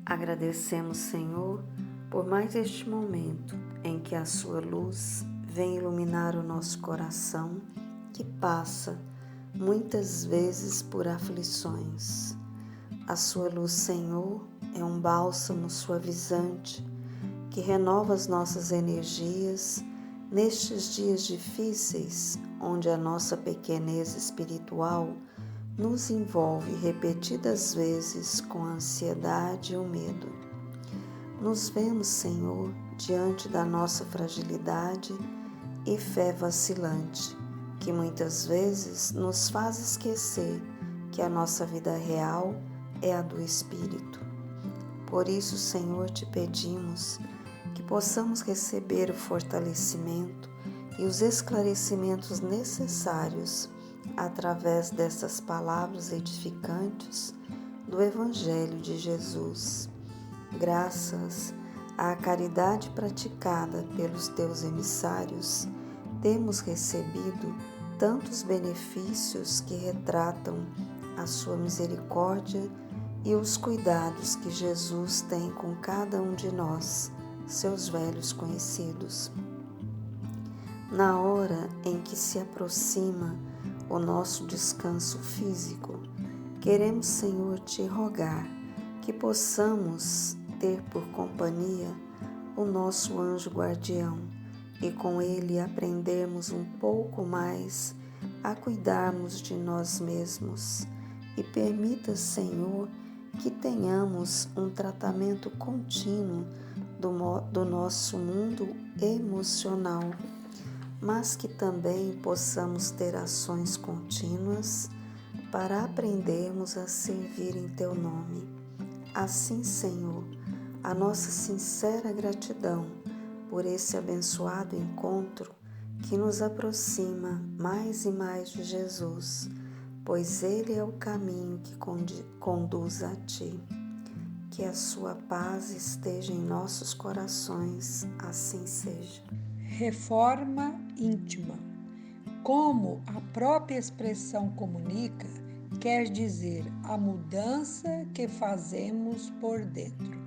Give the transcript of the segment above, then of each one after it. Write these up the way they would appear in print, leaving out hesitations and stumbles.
Agradecemos, Senhor, por mais este momento em que a Sua luz vem iluminar o nosso coração, que passa muitas vezes por aflições. A Sua luz, Senhor, é um bálsamo suavizante que renova as nossas energias nestes dias difíceis, onde a nossa pequenez espiritual nos envolve repetidas vezes com a ansiedade e o medo. Nos vemos, Senhor, diante da nossa fragilidade e fé vacilante, que muitas vezes nos faz esquecer que a nossa vida real é a do Espírito. Por isso, Senhor, te pedimos que possamos receber o fortalecimento e os esclarecimentos necessários através dessas palavras edificantes do Evangelho de Jesus. Graças à caridade praticada pelos teus emissários, temos recebido tantos benefícios que retratam a sua misericórdia e os cuidados que Jesus tem com cada um de nós, seus velhos conhecidos. Na hora em que se aproxima o nosso descanso físico, queremos, Senhor, te rogar que possamos ter por companhia o nosso anjo guardião e com ele aprendermos um pouco mais a cuidarmos de nós mesmos. E permita, Senhor, que tenhamos um tratamento contínuo do nosso mundo emocional, mas que também possamos ter ações contínuas para aprendermos a servir em Teu nome. Assim, Senhor, a nossa sincera gratidão por esse abençoado encontro que nos aproxima mais e mais de Jesus, pois Ele é o caminho que conduz a Ti. Que a Sua paz esteja em nossos corações, assim seja. Reforma íntima. Como a própria expressão comunica, quer dizer a mudança que fazemos por dentro.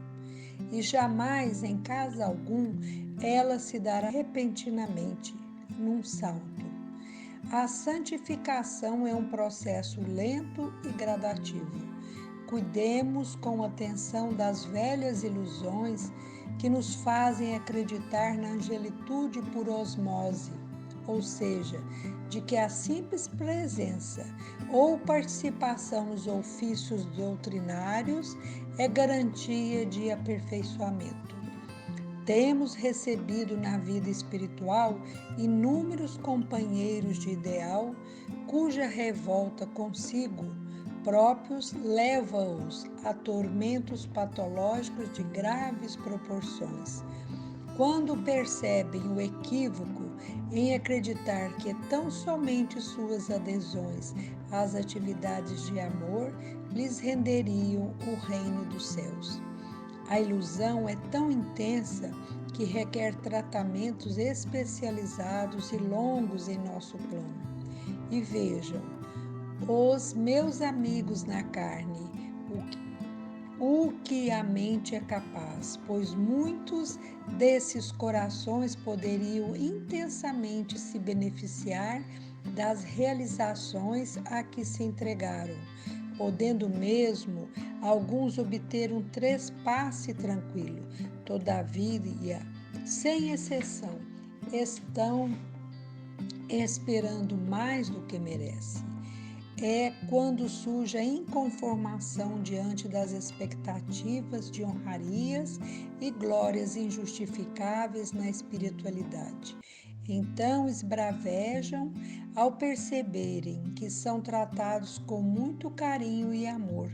E jamais, em caso algum, ela se dará repentinamente, num salto. A santificação é um processo lento e gradativo. Cuidemos com atenção das velhas ilusões que nos fazem acreditar na angelitude por osmose, ou seja, de que a simples presença ou participação nos ofícios doutrinários é garantia de aperfeiçoamento. Temos recebido na vida espiritual inúmeros companheiros de ideal cuja revolta consigo próprios leva-os a tormentos patológicos de graves proporções. Quando percebem o equívoco em acreditar que tão somente suas adesões às atividades de amor lhes renderiam o reino dos céus. A ilusão é tão intensa que requer tratamentos especializados e longos em nosso plano. E vejam, os meus amigos na carne, o que a mente é capaz, pois muitos desses corações poderiam intensamente se beneficiar das realizações a que se entregaram, podendo mesmo alguns obter um trespasse tranquilo. Todavia, sem exceção, estão esperando mais do que merecem. É quando surge a inconformação diante das expectativas de honrarias e glórias injustificáveis na espiritualidade. Então esbravejam ao perceberem que são tratados com muito carinho e amor,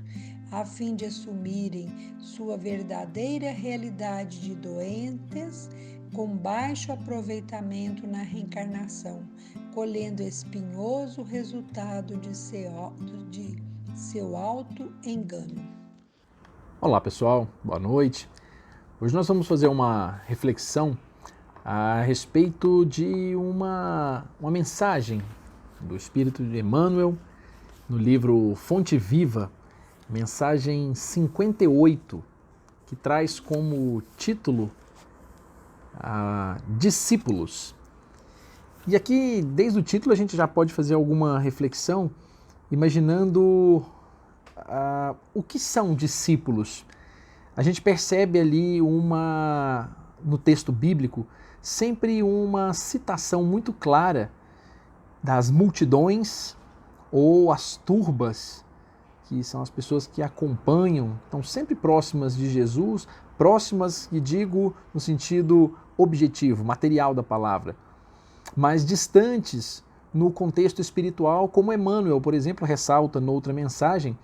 a fim de assumirem sua verdadeira realidade de doentes com baixo aproveitamento na reencarnação, colhendo espinhoso resultado de seu auto-engano. Olá pessoal, boa noite. Hoje nós vamos fazer uma reflexão a respeito de uma mensagem do Espírito de Emmanuel no livro Fonte Viva, mensagem 58, que traz como título Discípulos. E aqui, desde o título, a gente já pode fazer alguma reflexão, imaginando o que são discípulos. A gente percebe ali no texto bíblico, sempre uma citação muito clara das multidões ou as turbas, que são as pessoas que acompanham, estão sempre próximas de Jesus, próximas, que digo, no sentido objetivo, material da palavra, mas distantes no contexto espiritual, como Emmanuel, por exemplo, ressalta noutra mensagem,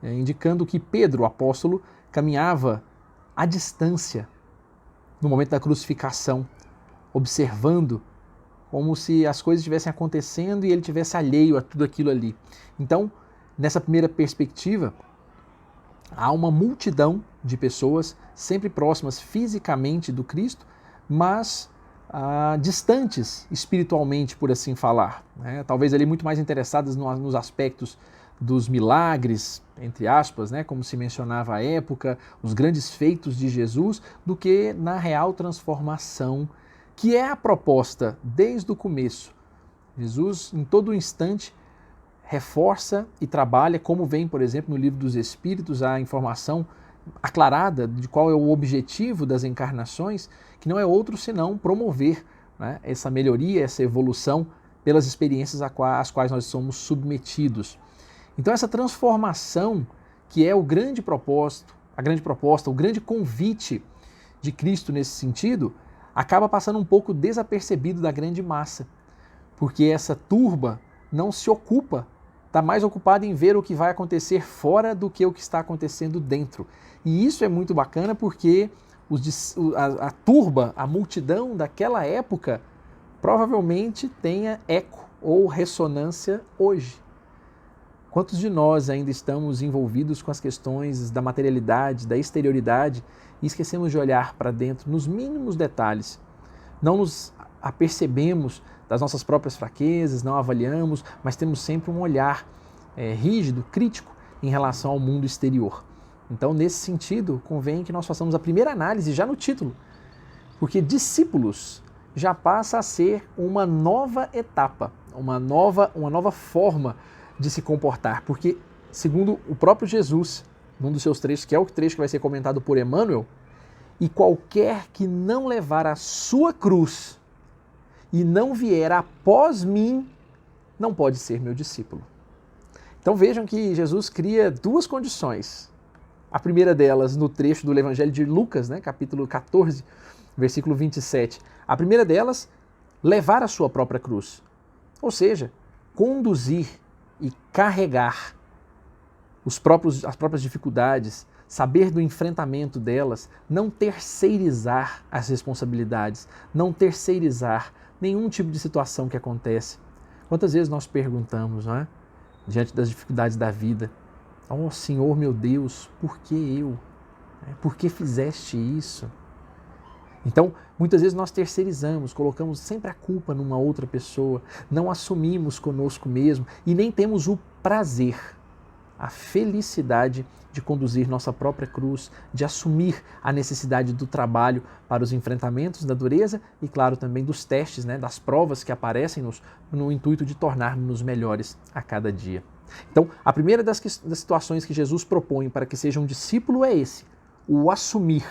indicando que Pedro, o apóstolo, caminhava à distância no momento da crucificação, observando como se as coisas estivessem acontecendo e ele estivesse alheio a tudo aquilo ali. Então, nessa primeira perspectiva, há uma multidão de pessoas sempre próximas fisicamente do Cristo, mas distantes espiritualmente, por assim falar, né? Talvez ali muito mais interessadas nos aspectos dos milagres, entre aspas, né, como se mencionava à época, os grandes feitos de Jesus, do que na real transformação, que é a proposta desde o começo. Jesus, em todo instante, reforça e trabalha, como vem, por exemplo, no Livro dos Espíritos, a informação aclarada de qual é o objetivo das encarnações, que não é outro senão promover, né, essa melhoria, essa evolução pelas experiências às quais nós somos submetidos. Então essa transformação, que é o grande propósito, o grande convite de Cristo nesse sentido, acaba passando um pouco desapercebido da grande massa, porque essa turba não se ocupa, está mais ocupada em ver o que vai acontecer fora do que o que está acontecendo dentro. E isso é muito bacana porque a turba, a multidão daquela época, provavelmente tenha eco ou ressonância hoje. Quantos de nós ainda estamos envolvidos com as questões da materialidade, da exterioridade e esquecemos de olhar para dentro nos mínimos detalhes? Não nos apercebemos das nossas próprias fraquezas, não avaliamos, mas temos sempre um olhar rígido, crítico em relação ao mundo exterior. Então, nesse sentido, convém que nós façamos a primeira análise já no título, porque discípulos já passa a ser uma nova etapa, uma nova forma de se comportar, porque, segundo o próprio Jesus, num dos seus trechos, que é o trecho que vai ser comentado por Emmanuel, e qualquer que não levar a sua cruz e não vier após mim, não pode ser meu discípulo. Então vejam que Jesus cria duas condições. A primeira delas no trecho do Evangelho de Lucas, né, capítulo 14, versículo 27. A primeira delas, levar a sua própria cruz. Ou seja, conduzir e carregar as próprias dificuldades, saber do enfrentamento delas, não terceirizar as responsabilidades, não terceirizar nenhum tipo de situação que acontece. Quantas vezes nós perguntamos, não é? Diante das dificuldades da vida, oh Senhor meu Deus, por que eu? Por que fizeste isso? Então, muitas vezes nós terceirizamos, colocamos sempre a culpa numa outra pessoa, não assumimos conosco mesmo e nem temos o prazer, a felicidade de conduzir nossa própria cruz, de assumir a necessidade do trabalho para os enfrentamentos da dureza e, claro, também dos testes, né, das provas que aparecem no intuito de tornarmos-nos melhores a cada dia. Então, a primeira das situações que Jesus propõe para que seja um discípulo é o assumir,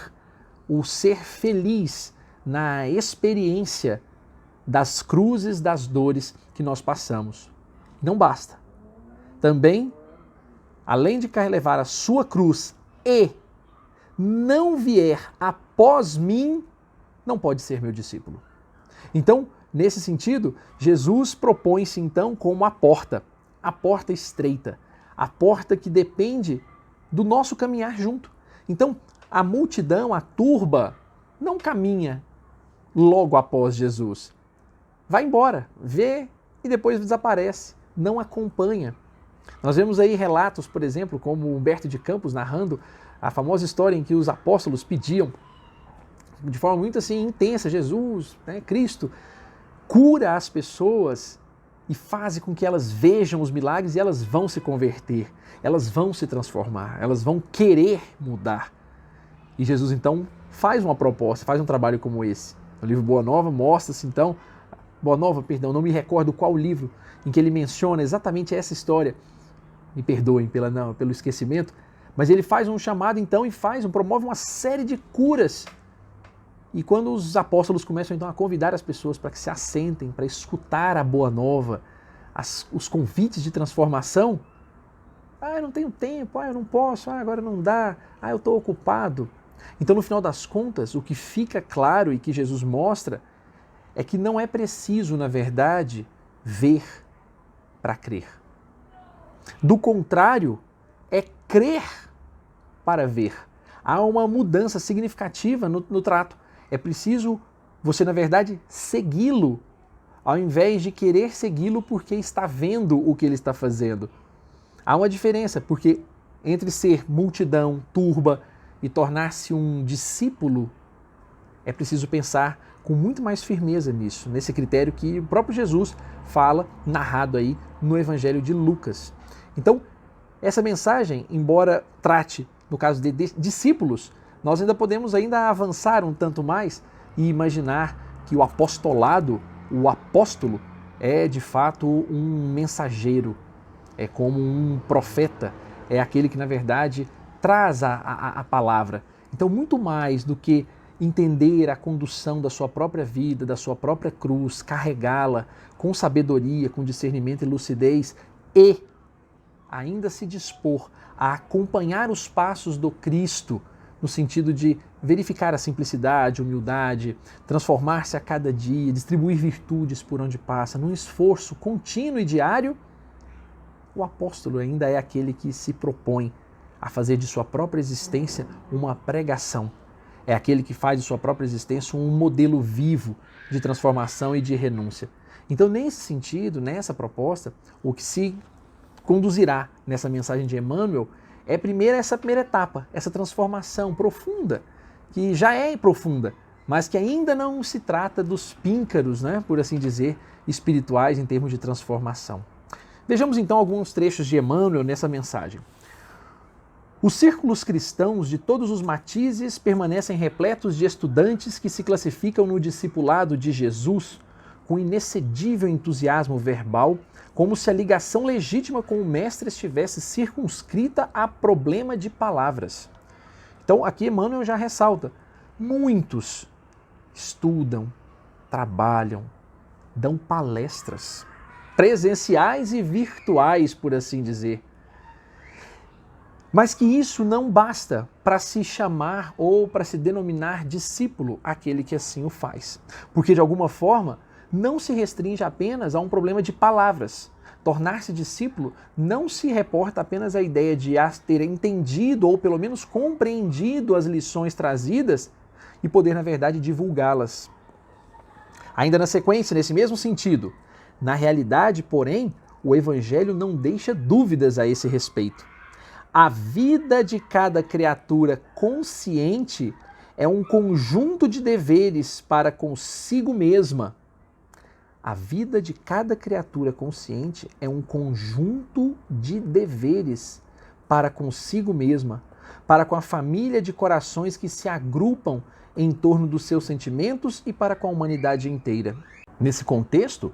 o ser feliz na experiência das cruzes, das dores que nós passamos. Não basta. Também, além de levar a sua cruz e não vier após mim, não pode ser meu discípulo. Então, nesse sentido, Jesus propõe-se então como a porta estreita, a porta que depende do nosso caminhar junto. Então, a multidão, a turba, não caminha logo após Jesus. Vai embora, vê e depois desaparece, não acompanha. Nós vemos aí relatos, por exemplo, como Humberto de Campos narrando a famosa história em que os apóstolos pediam, de forma muito assim intensa, Jesus, né, Cristo, cura as pessoas e faz com que elas vejam os milagres e elas vão se converter, elas vão se transformar, elas vão querer mudar. E Jesus então faz uma proposta, faz um trabalho como esse. No livro Boa Nova mostra-se então, não me recordo qual livro em que ele menciona exatamente essa história. Me perdoem pelo esquecimento, mas ele faz um chamado então e promove uma série de curas. E quando os apóstolos começam então a convidar as pessoas para que se assentem, para escutar a Boa Nova, os convites de transformação, eu não tenho tempo, eu não posso, agora não dá, eu estou ocupado. Então, no final das contas, o que fica claro e que Jesus mostra é que não é preciso, na verdade, ver para crer. Do contrário, é crer para ver. Há uma mudança significativa no trato. É preciso você, na verdade, segui-lo, ao invés de querer segui-lo porque está vendo o que ele está fazendo. Há uma diferença, porque entre ser multidão, turba e tornar-se um discípulo, é preciso pensar com muito mais firmeza nisso, nesse critério que o próprio Jesus fala, narrado aí no Evangelho de Lucas. Então, essa mensagem, embora trate, no caso de discípulos, nós ainda podemos avançar um tanto mais e imaginar que o apostolado, o apóstolo, é de fato um mensageiro, é como um profeta, é aquele que na verdade traz a palavra. Então, muito mais do que entender a condução da sua própria vida, da sua própria cruz, carregá-la com sabedoria, com discernimento e lucidez e ainda se dispor a acompanhar os passos do Cristo, no sentido de verificar a simplicidade, humildade, transformar-se a cada dia, distribuir virtudes por onde passa, num esforço contínuo e diário, o apóstolo ainda é aquele que se propõe a fazer de sua própria existência uma pregação. É aquele que faz de sua própria existência um modelo vivo de transformação e de renúncia. Então, nesse sentido, nessa proposta, o que se conduzirá nessa mensagem de Emmanuel é essa primeira etapa, essa transformação profunda, que já é profunda, mas que ainda não se trata dos píncaros, por assim dizer, espirituais em termos de transformação. Vejamos então alguns trechos de Emmanuel nessa mensagem. Os círculos cristãos de todos os matizes permanecem repletos de estudantes que se classificam no discipulado de Jesus com inexcedível entusiasmo verbal, como se a ligação legítima com o Mestre estivesse circunscrita a problema de palavras. Então aqui Emmanuel já ressalta, muitos estudam, trabalham, dão palestras, presenciais e virtuais, por assim dizer. Mas que isso não basta para se chamar ou para se denominar discípulo aquele que assim o faz. Porque, de alguma forma, não se restringe apenas a um problema de palavras. Tornar-se discípulo não se reporta apenas à ideia de ter entendido ou pelo menos compreendido as lições trazidas e poder, na verdade, divulgá-las. Ainda na sequência, nesse mesmo sentido, na realidade, porém, o Evangelho não deixa dúvidas a esse respeito. A vida de cada criatura consciente é um conjunto de deveres para consigo mesma. A vida de cada criatura consciente é um conjunto de deveres para consigo mesma, para com a família de corações que se agrupam em torno dos seus sentimentos e para com a humanidade inteira. Nesse contexto,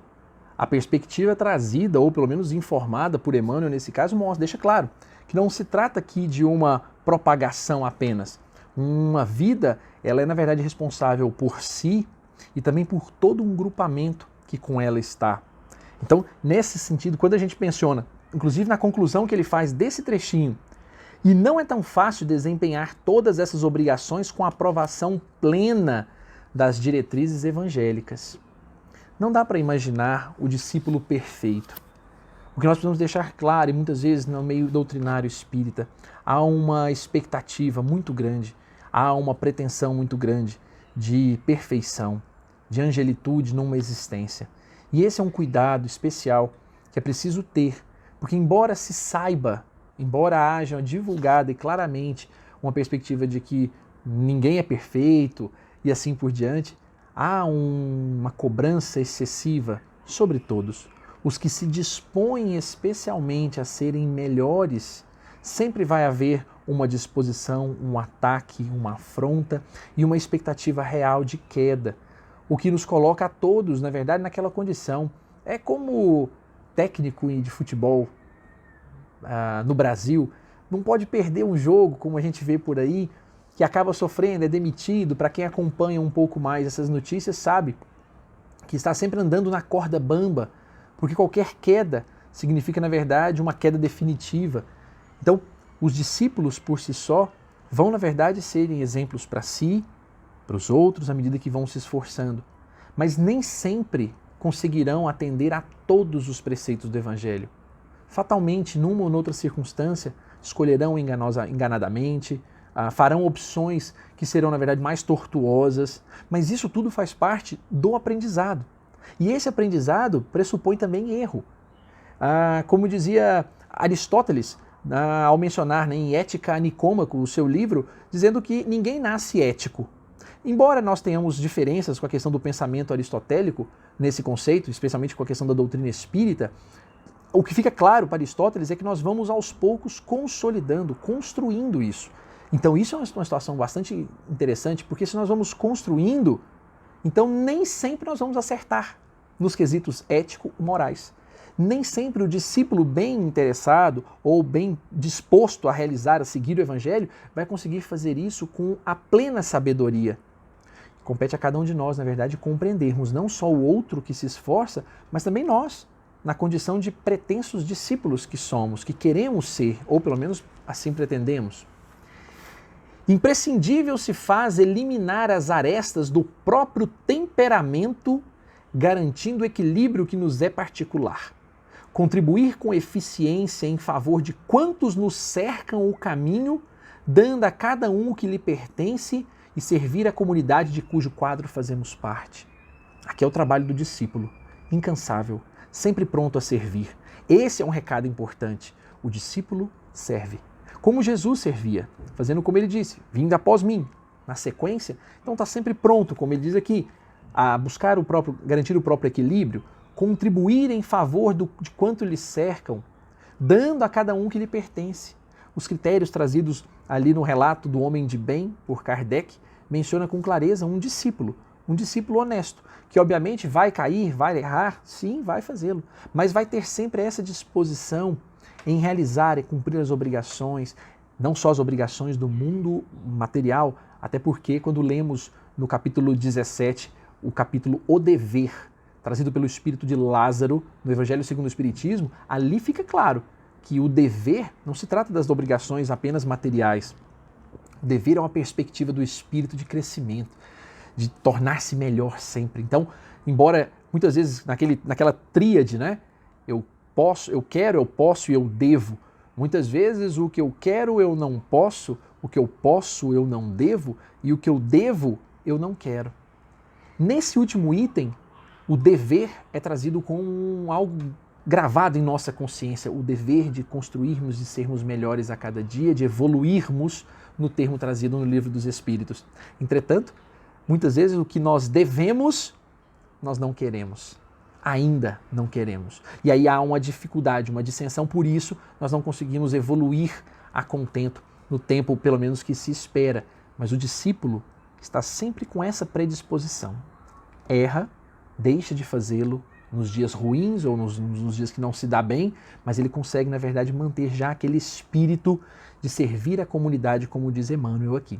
a perspectiva trazida, ou pelo menos informada por Emmanuel nesse caso, deixa claro que não se trata aqui de uma propagação apenas. Uma vida, ela é na verdade responsável por si e também por todo um grupamento que com ela está. Então, nesse sentido, quando a gente menciona, inclusive na conclusão que ele faz desse trechinho, e não é tão fácil desempenhar todas essas obrigações com a aprovação plena das diretrizes evangélicas. Não dá para imaginar o discípulo perfeito. O que nós precisamos deixar claro, e muitas vezes no meio doutrinário espírita, há uma expectativa muito grande, há uma pretensão muito grande de perfeição, de angelitude numa existência. E esse é um cuidado especial que é preciso ter, porque embora se saiba, embora haja divulgada e claramente uma perspectiva de que ninguém é perfeito e assim por diante, há uma cobrança excessiva sobre todos. Os que se dispõem especialmente a serem melhores, sempre vai haver uma disposição, um ataque, uma afronta e uma expectativa real de queda, o que nos coloca a todos, na verdade, naquela condição. É como técnico de futebol no Brasil não pode perder um jogo, como a gente vê por aí, que acaba sofrendo, é demitido. Para quem acompanha um pouco mais essas notícias sabe que está sempre andando na corda bamba, porque qualquer queda significa, na verdade, uma queda definitiva. Então, os discípulos por si só vão, na verdade, serem exemplos para si, para os outros, à medida que vão se esforçando. Mas nem sempre conseguirão atender a todos os preceitos do Evangelho. Fatalmente, numa ou noutra circunstância, escolherão enganadamente, farão opções que serão, na verdade, mais tortuosas. Mas isso tudo faz parte do aprendizado. E esse aprendizado pressupõe também erro. Como dizia Aristóteles, ao mencionar em Ética Nicômaco, o seu livro, dizendo que ninguém nasce ético. Embora nós tenhamos diferenças com a questão do pensamento aristotélico nesse conceito, especialmente com a questão da doutrina espírita, o que fica claro para Aristóteles é que nós vamos aos poucos consolidando, construindo isso. Então isso é uma situação bastante interessante, porque se nós vamos construindo, então nem sempre nós vamos acertar nos quesitos ético-morais. Nem sempre o discípulo bem interessado ou bem disposto a realizar, a seguir o Evangelho, vai conseguir fazer isso com a plena sabedoria. Compete a cada um de nós, na verdade, compreendermos não só o outro que se esforça, mas também nós, na condição de pretensos discípulos que somos, que queremos ser, ou pelo menos assim pretendemos. Imprescindível se faz eliminar as arestas do próprio temperamento, garantindo o equilíbrio que nos é particular. Contribuir com eficiência em favor de quantos nos cercam o caminho, dando a cada um o que lhe pertence e servir a comunidade de cujo quadro fazemos parte. Aqui é o trabalho do discípulo, incansável, sempre pronto a servir. Esse é um recado importante. O discípulo serve. Como Jesus servia, fazendo como ele disse, vindo após mim. Na sequência, então está sempre pronto, como ele diz aqui, a buscar garantir o próprio equilíbrio, contribuir em favor de quanto lhe cercam, dando a cada um que lhe pertence. Os critérios trazidos ali no relato do homem de bem, por Kardec, menciona com clareza um discípulo honesto, que obviamente vai cair, vai errar, sim, vai fazê-lo, mas vai ter sempre essa disposição em realizar e cumprir as obrigações, não só as obrigações do mundo material, até porque quando lemos no capítulo 17, o capítulo O Dever, trazido pelo espírito de Lázaro, no Evangelho segundo o Espiritismo, ali fica claro que o dever não se trata das obrigações apenas materiais. O dever é uma perspectiva do espírito de crescimento, de tornar-se melhor sempre. Então, embora muitas vezes naquela tríade, né? Eu quero, eu posso e eu devo. Muitas vezes o que eu quero eu não posso, o que eu posso eu não devo e o que eu devo eu não quero. Nesse último item, o dever é trazido com algo gravado em nossa consciência, o dever de construirmos e sermos melhores a cada dia, de evoluirmos no termo trazido no Livro dos Espíritos. Entretanto, muitas vezes o que nós devemos, nós não queremos. Ainda não queremos. E aí há uma dificuldade, uma dissensão, por isso nós não conseguimos evoluir a contento no tempo, pelo menos, que se espera. Mas o discípulo está sempre com essa predisposição. Erra, deixa de fazê-lo nos dias ruins ou nos dias que não se dá bem, mas ele consegue, na verdade, manter já aquele espírito de servir a comunidade, como diz Emmanuel aqui.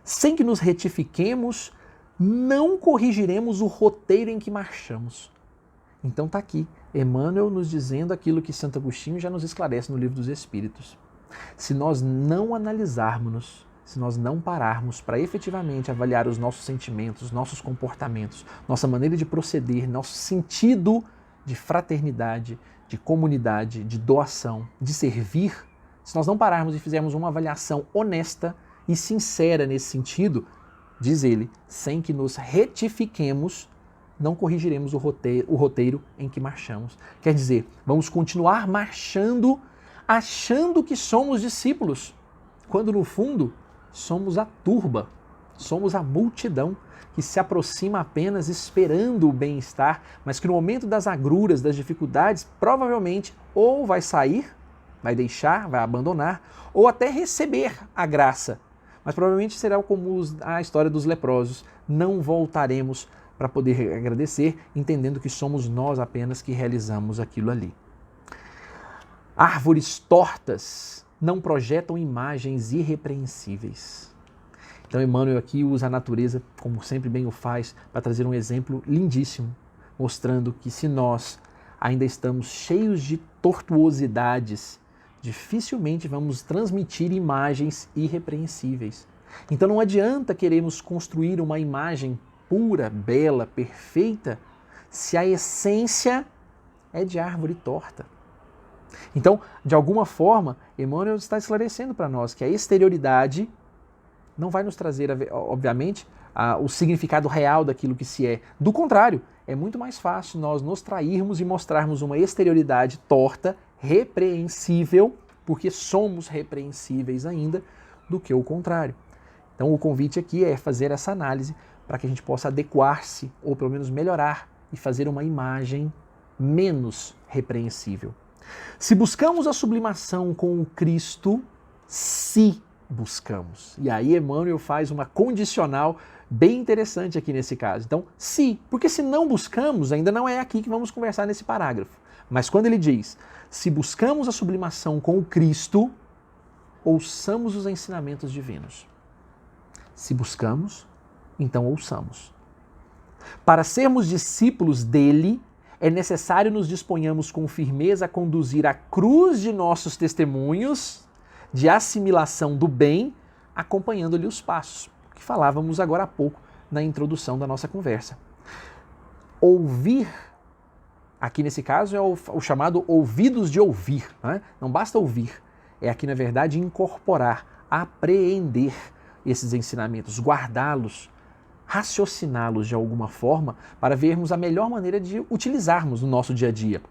Sem que nos retifiquemos, não corrigiremos o roteiro em que marchamos. Então está aqui, Emmanuel nos dizendo aquilo que Santo Agostinho já nos esclarece no Livro dos Espíritos. Se nós não analisarmos, se nós não pararmos para efetivamente avaliar os nossos sentimentos, nossos comportamentos, nossa maneira de proceder, nosso sentido de fraternidade, de comunidade, de doação, de servir, se nós não pararmos e fizermos uma avaliação honesta e sincera nesse sentido, diz ele, sem que nos retifiquemos, não corrigiremos o roteiro em que marchamos. Quer dizer, vamos continuar marchando achando que somos discípulos, quando no fundo somos a turba, somos a multidão que se aproxima apenas esperando o bem-estar, mas que no momento das agruras, das dificuldades, provavelmente ou vai sair vai deixar, vai abandonar, ou até receber a graça. Mas provavelmente será como a história dos leprosos. Não voltaremos para poder agradecer, entendendo que somos nós apenas que realizamos aquilo ali. Árvores tortas não projetam imagens irrepreensíveis. Então Emmanuel aqui usa a natureza, como sempre bem o faz, para trazer um exemplo lindíssimo, mostrando que se nós ainda estamos cheios de tortuosidades, dificilmente vamos transmitir imagens irrepreensíveis. Então não adianta queremos construir uma imagem pura, bela, perfeita, se a essência é de árvore torta. Então, de alguma forma, Emmanuel está esclarecendo para nós que a exterioridade não vai nos trazer, obviamente, o significado real daquilo que se é. Do contrário, é muito mais fácil nós nos trairmos e mostrarmos uma exterioridade torta, repreensível, porque somos repreensíveis ainda, do que o contrário. Então o convite aqui é fazer essa análise para que a gente possa adequar-se, ou pelo menos melhorar, e fazer uma imagem menos repreensível. Se buscamos a sublimação com o Cristo, se buscamos. E aí Emmanuel faz uma condicional bem interessante aqui nesse caso. Então, se, porque se não buscamos, ainda não é aqui que vamos conversar nesse parágrafo. Mas quando ele diz, se buscamos a sublimação com o Cristo, ouçamos os ensinamentos divinos. Se buscamos, então ouçamos. Para sermos discípulos dele, é necessário nos disponhamos com firmeza a conduzir a cruz de nossos testemunhos de assimilação do bem, acompanhando-lhe os passos, que falávamos agora há pouco na introdução da nossa conversa. Ouvir, aqui nesse caso é o chamado ouvidos de ouvir, né? Não basta ouvir, é aqui na verdade incorporar, apreender esses ensinamentos, guardá-los, raciociná-los de alguma forma para vermos a melhor maneira de utilizarmos no nosso dia a dia.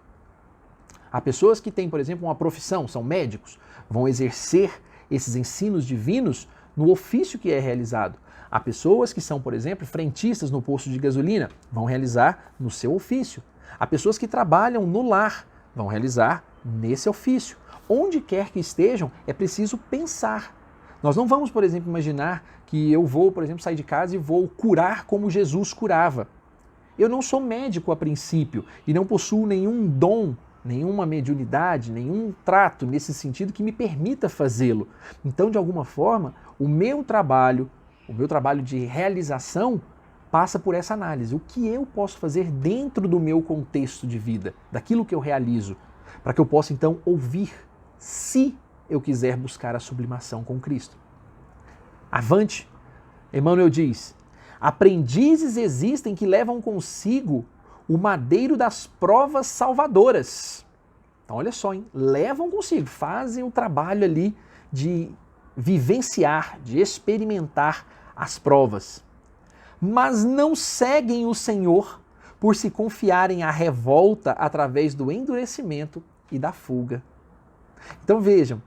Há pessoas que têm, por exemplo, uma profissão, são médicos, vão exercer esses ensinos divinos no ofício que é realizado. Há pessoas que são, por exemplo, frentistas no posto de gasolina, vão realizar no seu ofício. Há pessoas que trabalham no lar, vão realizar nesse ofício. Onde quer que estejam, é preciso pensar. Nós não vamos, por exemplo, imaginar que eu vou, por exemplo, sair de casa e vou curar como Jesus curava. Eu não sou médico a princípio e não possuo nenhum dom, nenhuma mediunidade, nenhum trato nesse sentido que me permita fazê-lo. Então, de alguma forma, o meu trabalho de realização passa por essa análise. O que eu posso fazer dentro do meu contexto de vida, daquilo que eu realizo, para que eu possa então ouvir, se eu quiser buscar a sublimação com Cristo. Avante! Emmanuel diz, aprendizes existem que levam consigo o madeiro das provas salvadoras. Então olha só, hein? Levam consigo, fazem o trabalho ali de vivenciar, de experimentar as provas. Mas não seguem o Senhor por se confiarem à revolta através do endurecimento e da fuga. Então vejam,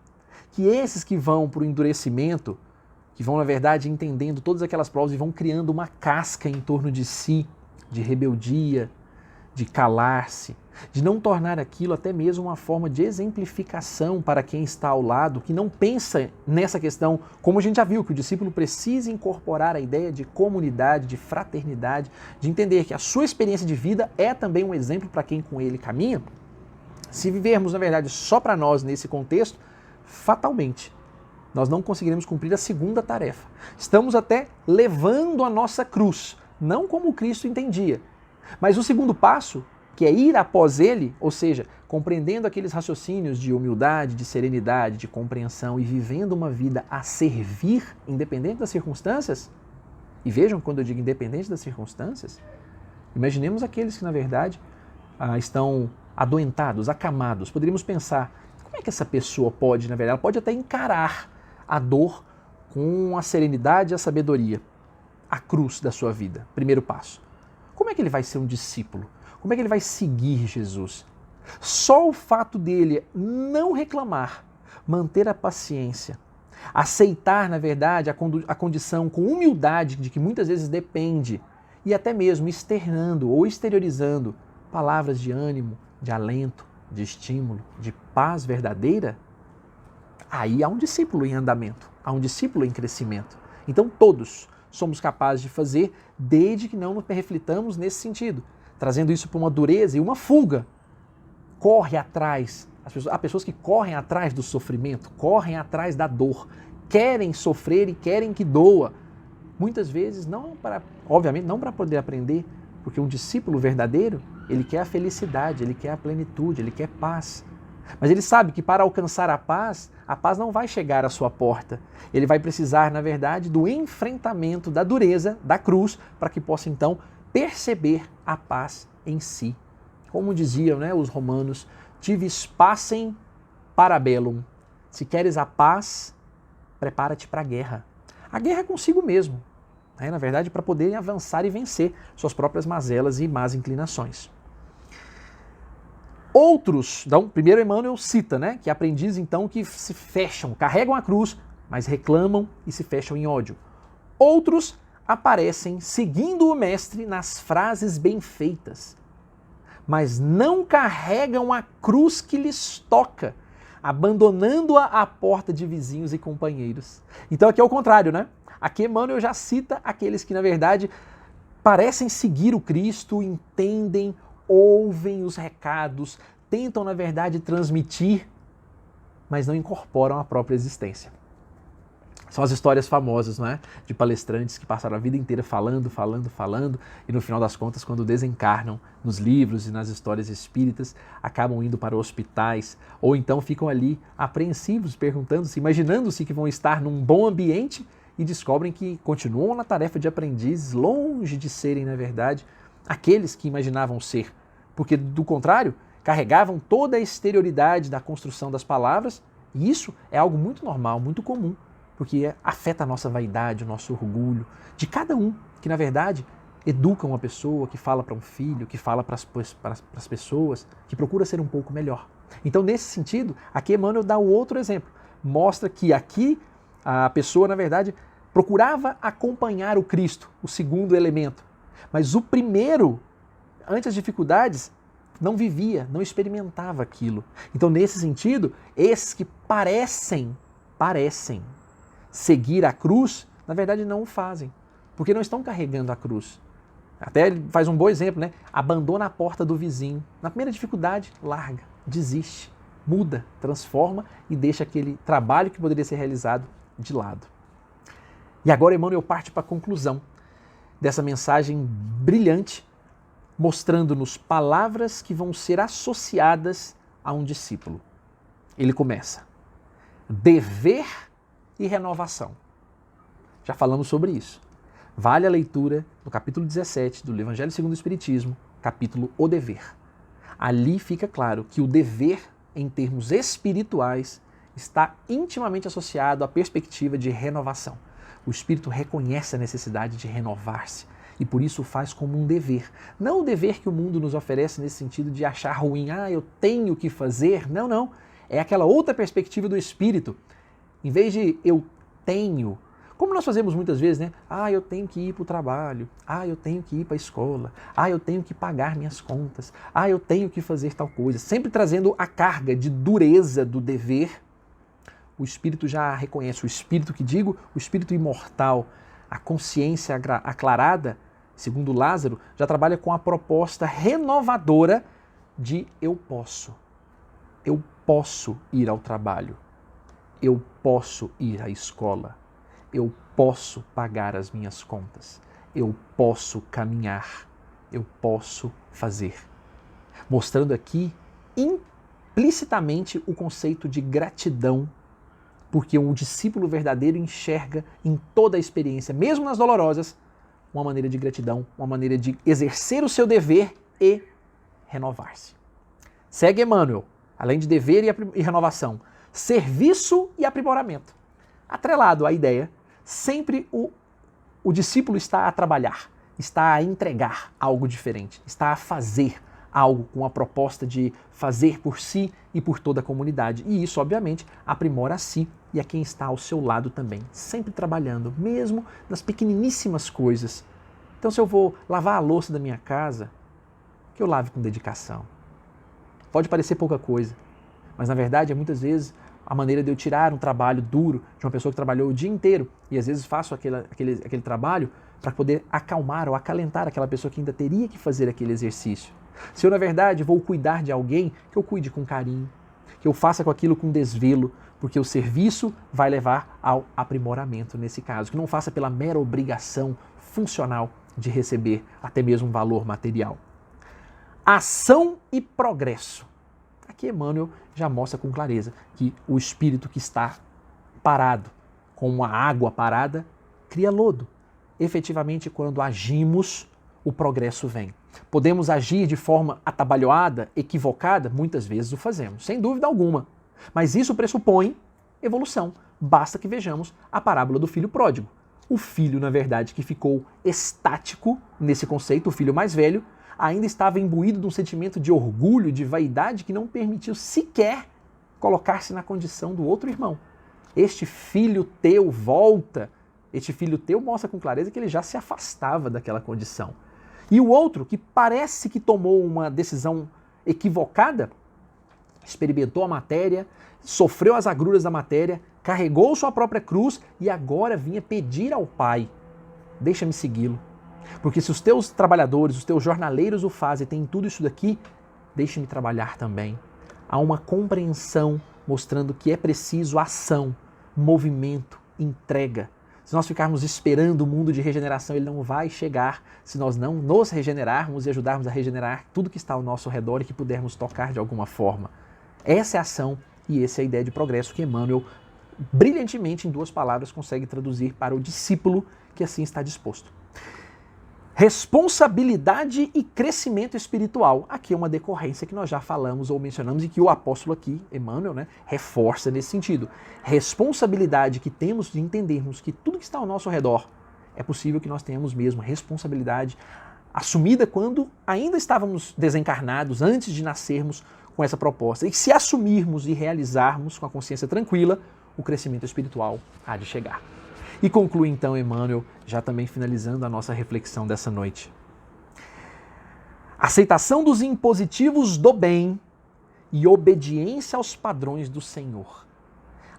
que esses que vão para o endurecimento, que vão, na verdade, entendendo todas aquelas provas e vão criando uma casca em torno de si, de rebeldia, de calar-se, de não tornar aquilo até mesmo uma forma de exemplificação para quem está ao lado, que não pensa nessa questão, como a gente já viu, que o discípulo precisa incorporar a ideia de comunidade, de fraternidade, de entender que a sua experiência de vida é também um exemplo para quem com ele caminha. Se vivermos, na verdade, só para nós nesse contexto, fatalmente, nós não conseguiremos cumprir a segunda tarefa. Estamos até levando a nossa cruz, não como Cristo entendia. Mas o segundo passo, que é ir após ele, ou seja, compreendendo aqueles raciocínios de humildade, de serenidade, de compreensão e vivendo uma vida a servir, independente das circunstâncias. E vejam, quando eu digo independente das circunstâncias, imaginemos aqueles que, na verdade, estão adoentados, acamados. Poderíamos pensar, como é que essa pessoa pode, na verdade, ela pode até encarar a dor com a serenidade e a sabedoria, a cruz da sua vida, primeiro passo. Como é que ele vai ser um discípulo? Como é que ele vai seguir Jesus? Só o fato dele não reclamar, manter a paciência, aceitar, na verdade, a condição com humildade de que muitas vezes depende, e até mesmo externando ou exteriorizando palavras de ânimo, de alento, de estímulo, de paz verdadeira, aí há um discípulo em andamento, há um discípulo em crescimento. Então todos somos capazes de fazer, desde que não nos reflitamos nesse sentido, trazendo isso para uma dureza e uma fuga. Corre atrás. Há pessoas que correm atrás do sofrimento, correm atrás da dor, querem sofrer e querem que doa. Muitas vezes, obviamente, não para poder aprender, porque um discípulo verdadeiro, ele quer a felicidade, ele quer a plenitude, ele quer paz. Mas ele sabe que para alcançar a paz não vai chegar à sua porta. Ele vai precisar, na verdade, do enfrentamento da dureza, da cruz, para que possa então perceber a paz em si. Como diziam, né, os romanos, tivis pacem para bellum. Se queres a paz, prepara-te para a guerra. A guerra é consigo mesmo, né, na verdade, para poder avançar e vencer suas próprias mazelas e más inclinações. Outros, então, primeiro Emmanuel cita, né, que aprendizes então que se fecham, carregam a cruz, mas reclamam e se fecham em ódio. Outros aparecem seguindo o mestre nas frases bem feitas, mas não carregam a cruz que lhes toca, abandonando-a à porta de vizinhos e companheiros. Então aqui é o contrário, né? Aqui Emmanuel já cita aqueles que, na verdade, parecem seguir o Cristo, entendem, ouvem os recados, tentam, na verdade, transmitir, mas não incorporam a própria existência. São as histórias famosas, não é? De palestrantes que passaram a vida inteira falando, e no final das contas, quando desencarnam nos livros e nas histórias espíritas, acabam indo para hospitais, ou então ficam ali apreensivos, perguntando-se, imaginando-se que vão estar num bom ambiente e descobrem que continuam na tarefa de aprendizes, longe de serem, na verdade, aqueles que imaginavam ser, porque, do contrário, carregavam toda a exterioridade da construção das palavras, e isso é algo muito normal, muito comum, porque afeta a nossa vaidade, o nosso orgulho, de cada um que, na verdade, educa uma pessoa, que fala para um filho, que fala para as pessoas, que procura ser um pouco melhor. Então, nesse sentido, aqui Emmanuel dá o outro exemplo. Mostra que aqui a pessoa, na verdade, procurava acompanhar o Cristo, o segundo elemento. Mas o primeiro, ante as dificuldades, não vivia, não experimentava aquilo. Então, nesse sentido, esses que parecem seguir a cruz, na verdade não o fazem, porque não estão carregando a cruz. Até ele faz um bom exemplo, né? Abandona a porta do vizinho. Na primeira dificuldade, larga, desiste, muda, transforma e deixa aquele trabalho que poderia ser realizado de lado. E agora Emmanuel parte para a conclusão dessa mensagem brilhante, mostrando-nos palavras que vão ser associadas a um discípulo. Ele começa: dever e renovação. Já falamos sobre isso. Vale a leitura do capítulo 17 do Evangelho segundo o Espiritismo, capítulo O Dever. Ali fica claro que o dever, em termos espirituais, está intimamente associado à perspectiva de renovação. O espírito reconhece a necessidade de renovar-se e por isso o faz como um dever. Não o dever que o mundo nos oferece nesse sentido de achar ruim, eu tenho que fazer. Não. É aquela outra perspectiva do espírito. Em vez de eu tenho, como nós fazemos muitas vezes, né? Eu tenho que ir para o trabalho, eu tenho que ir para a escola, eu tenho que pagar minhas contas, eu tenho que fazer tal coisa. Sempre trazendo a carga de dureza do dever. O espírito já reconhece, o espírito que digo, o espírito imortal, a consciência aclarada, segundo Lázaro, já trabalha com a proposta renovadora de eu posso ir ao trabalho. Eu posso ir à escola, eu posso pagar as minhas contas, eu posso caminhar, eu posso fazer. Mostrando aqui implicitamente o conceito de gratidão, porque um discípulo verdadeiro enxerga em toda a experiência, mesmo nas dolorosas, uma maneira de gratidão, uma maneira de exercer o seu dever e renovar-se. Segue Emmanuel, além de dever e renovação, serviço e aprimoramento. Atrelado à ideia, sempre o discípulo está a trabalhar, está a entregar algo diferente, está a fazer algo com a proposta de fazer por si e por toda a comunidade. E isso, obviamente, aprimora a si e a quem está ao seu lado também, sempre trabalhando, mesmo nas pequeniníssimas coisas. Então, se eu vou lavar a louça da minha casa, que eu lave com dedicação. Pode parecer pouca coisa, mas na verdade, muitas vezes, a maneira de eu tirar um trabalho duro de uma pessoa que trabalhou o dia inteiro e às vezes faço aquele trabalho para poder acalmar ou acalentar aquela pessoa que ainda teria que fazer aquele exercício. Se eu, na verdade, vou cuidar de alguém, que eu cuide com carinho, que eu faça com aquilo com desvelo, porque o serviço vai levar ao aprimoramento nesse caso, que não faça pela mera obrigação funcional de receber até mesmo um valor material. Ação e progresso. Aqui Emmanuel já mostra com clareza que o espírito que está parado, com a água parada, cria lodo. Efetivamente, quando agimos, o progresso vem. Podemos agir de forma atabalhoada, equivocada? Muitas vezes o fazemos, sem dúvida alguma. Mas isso pressupõe evolução. Basta que vejamos a parábola do filho pródigo. O filho, na verdade, que ficou estático nesse conceito, o filho mais velho, ainda estava imbuído de um sentimento de orgulho, de vaidade, que não permitiu sequer colocar-se na condição do outro irmão. Este filho teu volta. Este filho teu mostra com clareza que ele já se afastava daquela condição. E o outro, que parece que tomou uma decisão equivocada, experimentou a matéria, sofreu as agruras da matéria, carregou sua própria cruz e agora vinha pedir ao Pai: deixa-me segui-lo. Porque se os teus trabalhadores, os teus jornaleiros o fazem, tem tudo isso daqui, deixe-me trabalhar também. Há uma compreensão mostrando que é preciso ação, movimento, entrega. Se nós ficarmos esperando o mundo de regeneração, ele não vai chegar se nós não nos regenerarmos e ajudarmos a regenerar tudo que está ao nosso redor e que pudermos tocar de alguma forma. Essa é a ação e essa é a ideia de progresso que Emmanuel, brilhantemente, em 2 palavras, consegue traduzir para o discípulo que assim está disposto. Responsabilidade e crescimento espiritual. Aqui é uma decorrência que nós já falamos ou mencionamos e que o apóstolo aqui, Emmanuel, reforça nesse sentido. Responsabilidade que temos de entendermos que tudo que está ao nosso redor é possível que nós tenhamos mesmo responsabilidade assumida quando ainda estávamos desencarnados, antes de nascermos com essa proposta. E se assumirmos e realizarmos com a consciência tranquila, o crescimento espiritual há de chegar. E conclui então Emmanuel, já também finalizando a nossa reflexão dessa noite. Aceitação dos impositivos do bem e obediência aos padrões do Senhor.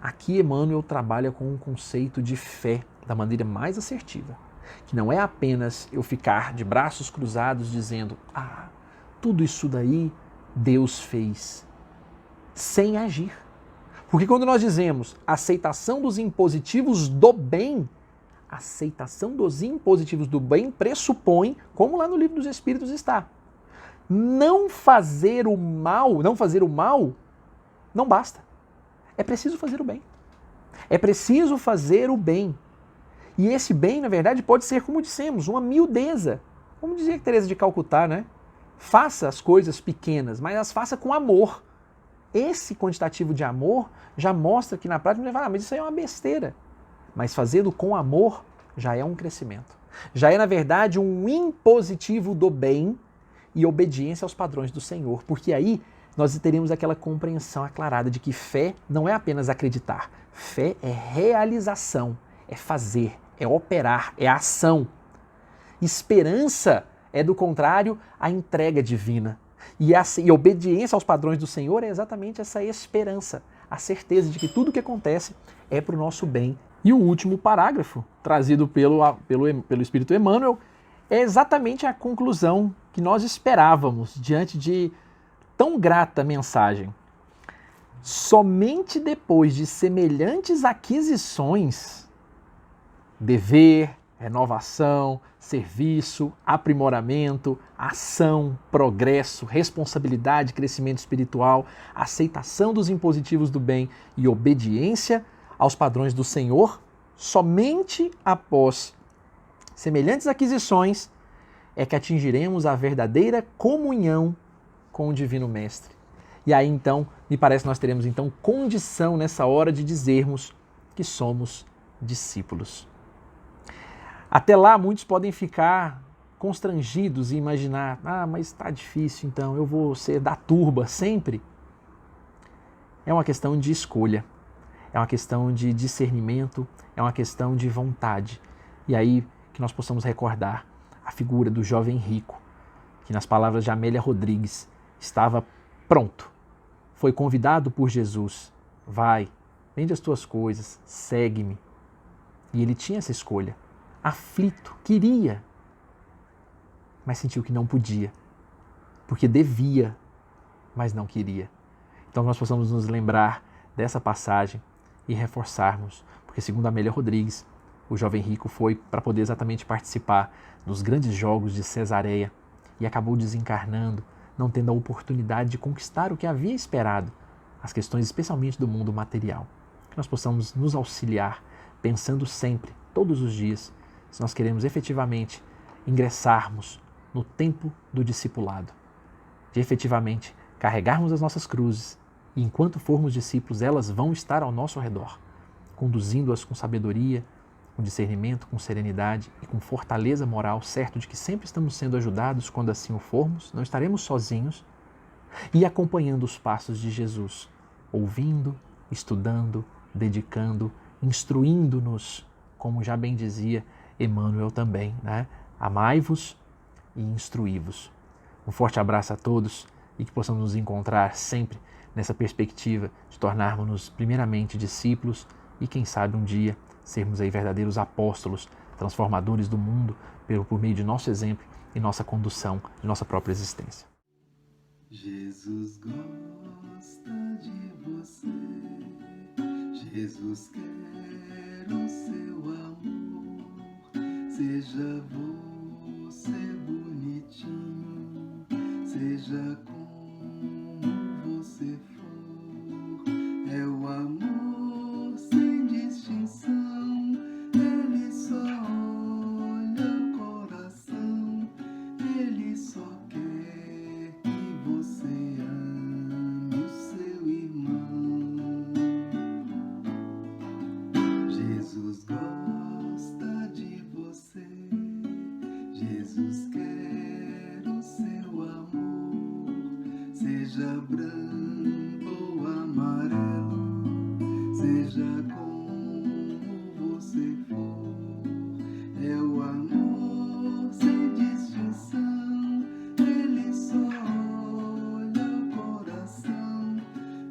Aqui Emmanuel trabalha com um conceito de fé da maneira mais assertiva, que não é apenas eu ficar de braços cruzados dizendo: tudo isso daí Deus fez, sem agir. Porque quando nós dizemos aceitação dos impositivos do bem, aceitação dos impositivos do bem pressupõe, como lá no Livro dos Espíritos está, não fazer o mal não basta. É preciso fazer o bem. É preciso fazer o bem. E esse bem, na verdade, pode ser, como dissemos, uma miudeza. Como dizia Teresa de Calcutá, Faça as coisas pequenas, mas as faça com amor. Esse quantitativo de amor já mostra que na prática você vai falar: mas isso aí é uma besteira. Mas fazendo com amor já é um crescimento. Já é, na verdade, um impositivo do bem e obediência aos padrões do Senhor. Porque aí nós teremos aquela compreensão aclarada de que fé não é apenas acreditar. Fé é realização, é fazer, é operar, é ação. Esperança é, do contrário, a entrega divina. E obediência aos padrões do Senhor é exatamente essa esperança, a certeza de que tudo o que acontece é para o nosso bem. E o último parágrafo, trazido pelo Espírito Emmanuel, é exatamente a conclusão que nós esperávamos diante de tão grata mensagem. Somente depois de semelhantes aquisições, dever, renovação, serviço, aprimoramento, ação, progresso, responsabilidade, crescimento espiritual, aceitação dos impositivos do bem e obediência aos padrões do Senhor, somente após semelhantes aquisições é que atingiremos a verdadeira comunhão com o Divino Mestre. E aí então, me parece que nós teremos então condição nessa hora de dizermos que somos discípulos. Até lá, muitos podem ficar constrangidos e imaginar: mas está difícil, então eu vou ser da turba sempre. É uma questão de escolha, é uma questão de discernimento, é uma questão de vontade. E aí que nós possamos recordar a figura do jovem rico, que nas palavras de Amélia Rodrigues, estava pronto, foi convidado por Jesus: vai, vende as tuas coisas, segue-me. E ele tinha essa escolha, aflito, queria, mas sentiu que não podia, porque devia, mas não queria. Então nós possamos nos lembrar dessa passagem e reforçarmos, porque segundo a Amélia Rodrigues, o jovem rico foi para poder exatamente participar dos grandes jogos de Cesareia e acabou desencarnando, não tendo a oportunidade de conquistar o que havia esperado, as questões especialmente do mundo material. Que nós possamos nos auxiliar, pensando sempre, todos os dias, se nós queremos efetivamente ingressarmos no tempo do discipulado, de efetivamente carregarmos as nossas cruzes e enquanto formos discípulos, elas vão estar ao nosso redor, conduzindo-as com sabedoria, com discernimento, com serenidade e com fortaleza moral, certo de que sempre estamos sendo ajudados quando assim o formos, não estaremos sozinhos, e acompanhando os passos de Jesus, ouvindo, estudando, dedicando, instruindo-nos, como já bem dizia Emmanuel também, né? Amai-vos e instruí-vos. Um forte abraço a todos e que possamos nos encontrar sempre nessa perspectiva de tornarmos-nos primeiramente discípulos e quem sabe um dia sermos aí verdadeiros apóstolos, transformadores do mundo por meio de nosso exemplo e nossa condução de nossa própria existência. Jesus gosta de você, Jesus quer o seu amor, seja você bonitinho, seja como você for, é o amor sem distinção, ele só olha o coração, ele só quer que você ame o seu irmão. Jesus gosta de você, Jesus quer o seu amor, seja branco ou amarelo, seja como você for, é o amor sem distinção, ele só olha o coração,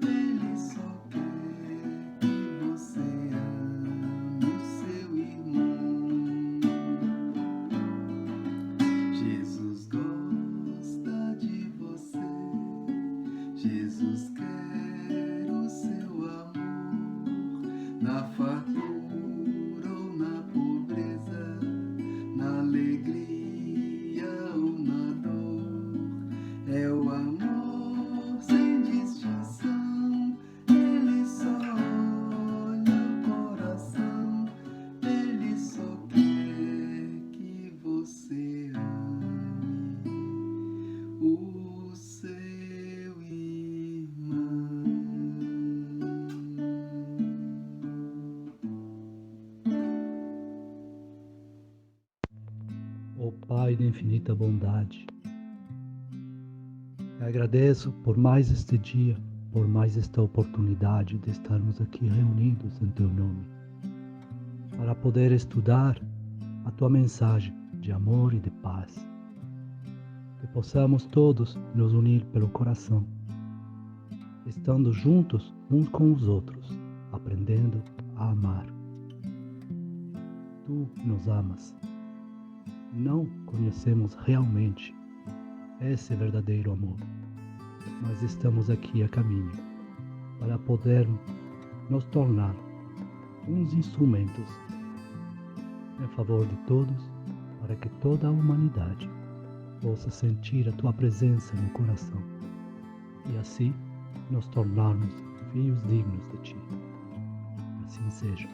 ele só quer que você ame o seu irmão. Jesus gosta de você, Jesus quer o seu amor, na fartura ou na pobreza, na alegria ou na dor, é o amor sem distinção, ele só olha o coração, ele só quer que você ame o seu irmão. Ó Pai de infinita bondade, eu agradeço por mais este dia, por mais esta oportunidade de estarmos aqui reunidos em Teu nome, para poder estudar a Tua mensagem de amor e de paz. Que possamos todos nos unir pelo coração, estando juntos uns com os outros, aprendendo a amar. Tu nos amas. Não conhecemos realmente esse verdadeiro amor, mas estamos aqui a caminho para poder nos tornar uns instrumentos em favor de todos, para que toda a humanidade possa sentir a Tua presença no coração e assim nos tornarmos filhos dignos de Ti. Assim seja.